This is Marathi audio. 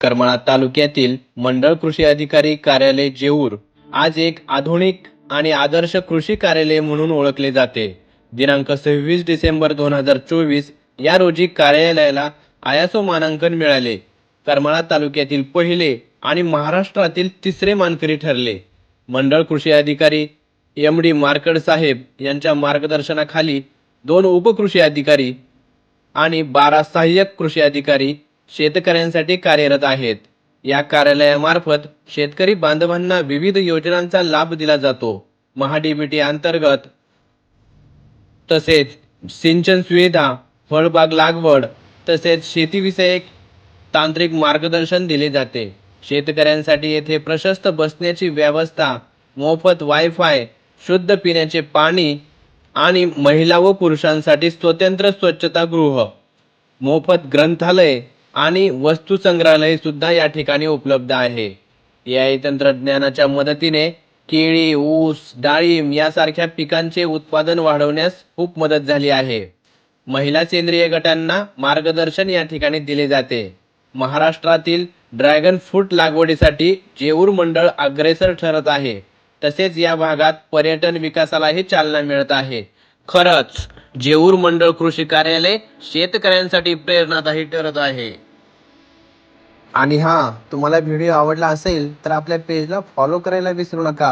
करमाळा तालुक्यातील मंडळ कृषी अधिकारी कार्यालय जेऊर आज एक आधुनिक आणि आदर्श कृषी कार्यालय म्हणून ओळखले जाते. दिनांक 26 डिसेंबर 2024 या रोजी कार्यालयाला आयएसओ मानांकन मिळाले. करमाळा तालुक्यातील पहिले आणि महाराष्ट्रातील तिसरे मानकरी ठरले. मंडळ कृषी अधिकारी एम.डी. मार्कड साहेब यांच्या मार्गदर्शनाखाली 2 उपकृषी अधिकारी आणि 12 सहाय्यक कृषी अधिकारी शेतकऱ्यांसाठी कार्यरत आहेत. या कार्यालयामार्फत शेतकरी बांधवांना विविध योजनांचा लाभ दिला जातो. महाडीबीटी अंतर्गत तसेच सिंचन सुविधा, फळबाग लागवड तसेच शेतीविषयक तांत्रिक मार्गदर्शन दिले जाते. शेतकऱ्यांसाठी येथे प्रशस्त बसण्याची व्यवस्था, मोफत वायफाय, शुद्ध पिण्याचे पाणी आणि महिला व पुरुषांसाठी स्वतंत्र स्वच्छतागृह, मोफत ग्रंथालय आणि वस्तू संग्रहालय सुद्धा या ठिकाणी उपलब्ध आहे. एआय तंत्रज्ञानाच्या मदतीने केळी, ऊस, डाळिंब यासारख्या पिकांचे उत्पादन वाढवण्यास खूप मदत झाली आहे. महिला सेंद्रिय गटांना मार्गदर्शन या ठिकाणी दिले जाते. महाराष्ट्रातील ड्रॅगन फ्रूट लागवडीसाठी जेऊर मंडळ अग्रेसर ठरत आहे. तसेच या भागात पर्यटन विकासालाही चालना मिळत आहे. खरंच जेऊर मंडळ कृषी कार्यालय शेतकऱ्यांसाठी प्रेरणादायी ठरत आहे. आणि तुम्हाला व्हिडिओ आवडला असेल तर आपल्या पेजला फॉलो करायला विसरू नका.